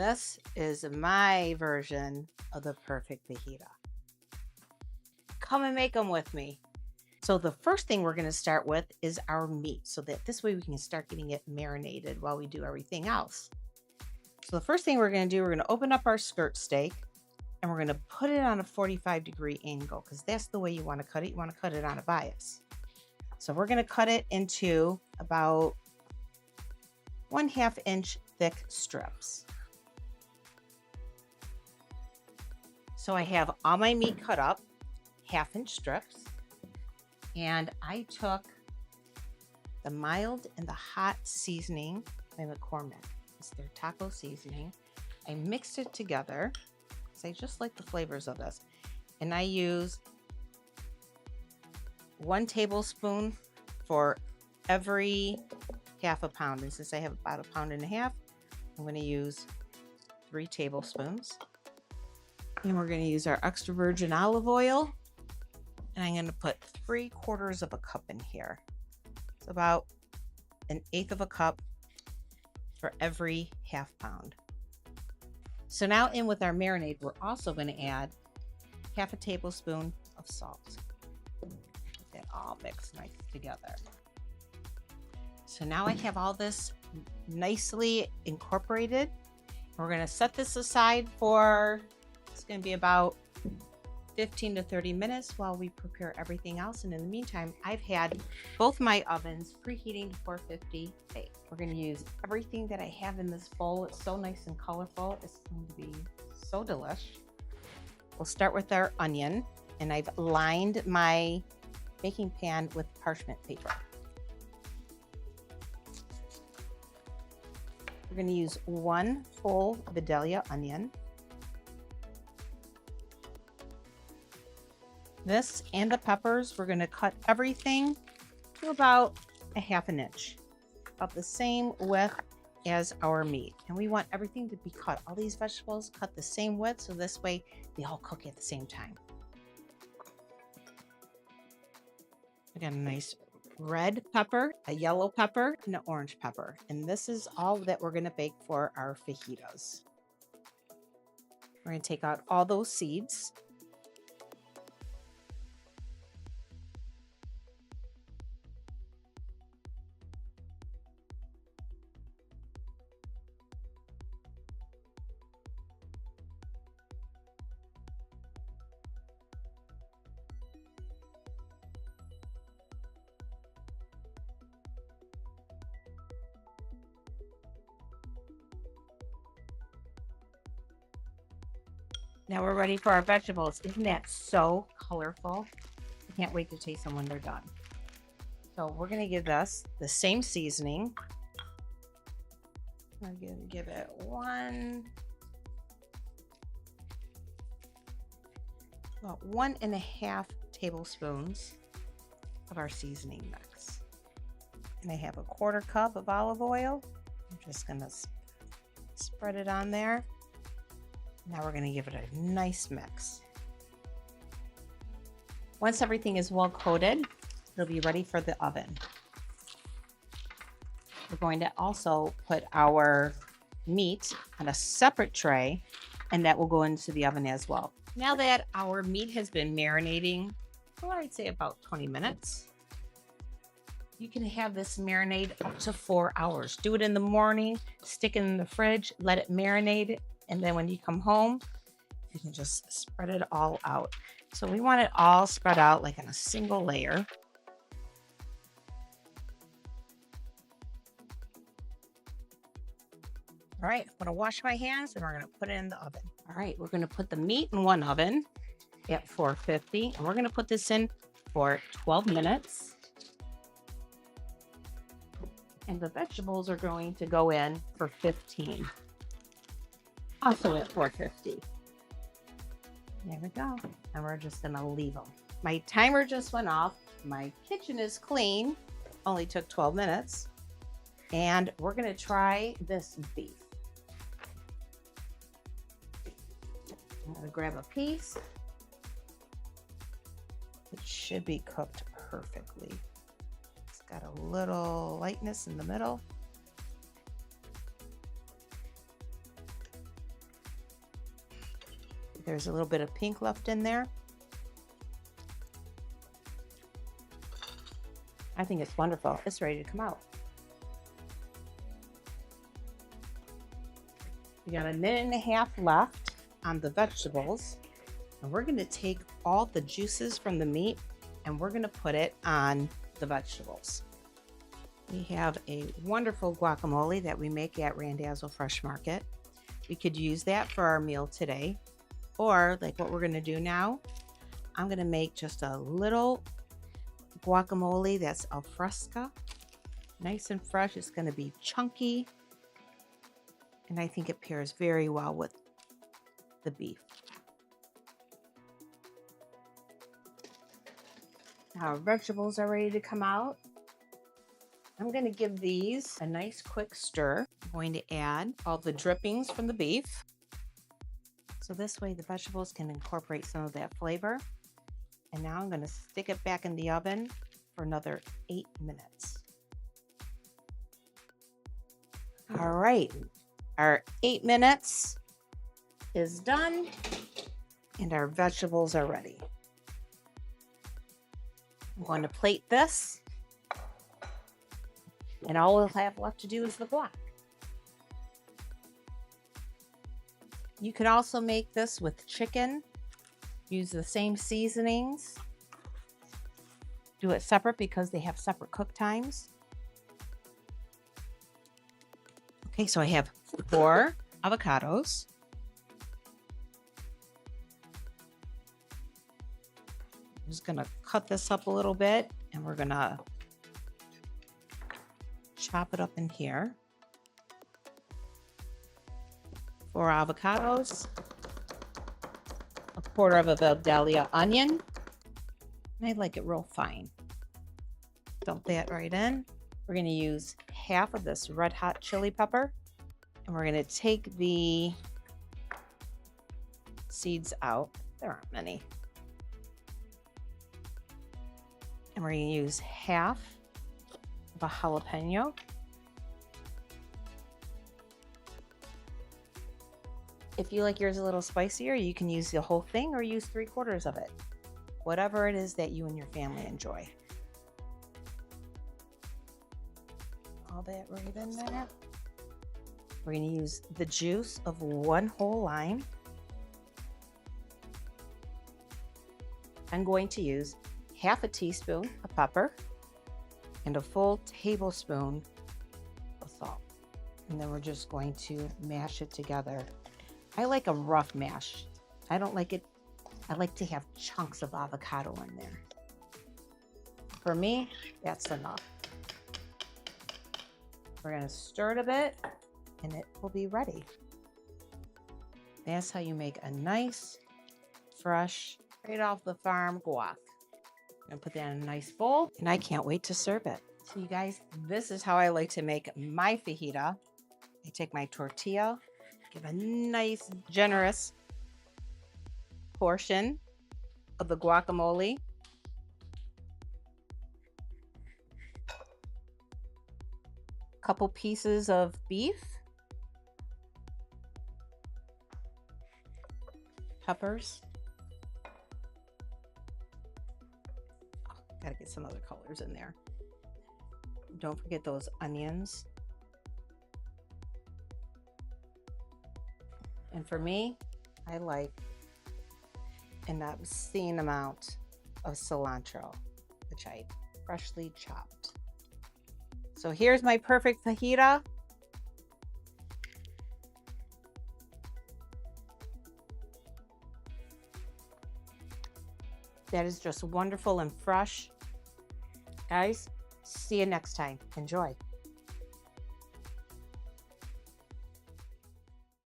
This is my version of the perfect fajita. Come and make them with me. So the first thing we're going to start with is our meat so that this way we can start getting it marinated while we do everything else. So the first thing we're going to do, we're going to open up our skirt steak and we're going to put it on a 45-degree angle because that's the way you want to cut it. You want to cut it on a bias. So we're going to cut it into about 1/2 inch thick strips. So I have all my meat cut up, 1/2 inch strips, and I took the mild and the hot seasoning by McCormick. It's their taco seasoning. I mixed it together because I just like the flavors of this. And I use 1 tablespoon for every 1/2 pound. And since I have about 1.5 pounds, I'm going to use 3 tablespoons. And we're going to use our extra virgin olive oil. And I'm going to put 3/4 cup in here. It's about 1/8 cup for every 1/2 pound. So now in with our marinade, we're also going to add 1/2 tablespoon of salt. Get that all mixed nice together. So now I have all this nicely incorporated. We're going to set this aside for, it's going to be about 15 to 30 minutes while we prepare everything else. And in the meantime, I've had both my ovens preheating to 450 bake. We're going to use everything that I have in this bowl. It's so nice and colorful. It's going to be so delish. We'll start with our onion, and I've lined my baking pan with parchment paper. We're going to use 1 full Vidalia onion. This and the peppers, we're going to cut everything to about 1/2 inch, about the same width as our meat. And we want everything to be cut, all these vegetables cut the same width, so this way they all cook at the same time. I got a nice red pepper, a yellow pepper, and an orange pepper. And this is all that we're going to bake for our fajitas. We're going to take out all those seeds. Now we're ready for our vegetables. Isn't that so colorful? I can't wait to taste them when they're done. So we're going to give this the same seasoning. I'm going to give it about 1.5 tablespoons of our seasoning mix. And I have a 1/4 cup of olive oil. I'm just going to spread it on there. Now we're going to give it a nice mix. Once everything is well coated, it'll be ready for the oven. We're going to also put our meat on a separate tray, and that will go into the oven as well. Now that our meat has been marinating for, I'd say, about 20 minutes, you can have this marinade up to 4 hours. Do it in the morning, stick it in the fridge, let it marinate, and then when you come home, you can just spread it all out. So we want it all spread out like in a single layer. All right, I'm gonna wash my hands and we're gonna put it in the oven. All right, we're gonna put the meat in one oven at 450, and we're gonna put this in for 12 minutes. And the vegetables are going to go in for 15. Also at 450. There we go. And we're just gonna leave them. My timer just went off. My kitchen is clean. Only took 12 minutes. And we're gonna try this beef. I'm gonna grab a piece. It should be cooked perfectly. It's got a little lightness in the middle. There's a little bit of pink left in there. I think it's wonderful. It's ready to come out. We got a minute and a half left on the vegetables. And we're going to take all the juices from the meat and we're going to put it on the vegetables. We have a wonderful guacamole that we make at Randazzo Fresh Market. We could use that for our meal today. Or like what we're going to do now, I'm going to make just a little guacamole that's al fresco. Nice and fresh. It's going to be chunky. And I think it pairs very well with the beef. Our vegetables are ready to come out. I'm going to give these a nice quick stir. I'm going to add all the drippings from the beef. So this way the vegetables can incorporate some of that flavor. And now I'm going to stick it back in the oven for another 8 minutes. All right, our 8 minutes is done and our vegetables are ready. I'm going to plate this and all we'll have left to do is the guac. You can also make this with chicken. Use the same seasonings. Do it separate because they have separate cook times. Okay, so I have 4 avocados. I'm just gonna cut this up a little bit and we're gonna chop it up in here. 4 avocados. 1/4 of a Vidalia onion. And I like it real fine. Dump that right in. We're going to use half of this red hot chili pepper. And we're going to take the seeds out. There aren't many. And we're going to use half of a jalapeno. If you like yours a little spicier, you can use the whole thing or use 3/4 of it. Whatever it is that you and your family enjoy. All that right in there. We're going to use the juice of 1 whole lime. I'm going to use half a teaspoon of pepper and a full tablespoon of salt. And then we're just going to mash it together. I like a rough mash. I don't like it. I like to have chunks of avocado in there. For me, that's enough. We're going to stir it a bit and it will be ready. That's how you make a nice, fresh, right off the farm guac. I'm going to put that in a nice bowl and I can't wait to serve it. So you guys, this is how I like to make my fajita. I take my tortilla, give a nice, generous portion of the guacamole. Couple pieces of beef. Peppers. Oh, gotta get some other colors in there. Don't forget those onions. And for me, I like an obscene amount of cilantro, which I freshly chopped. So here's my perfect fajita. That is just wonderful and fresh. Guys, see you next time. Enjoy.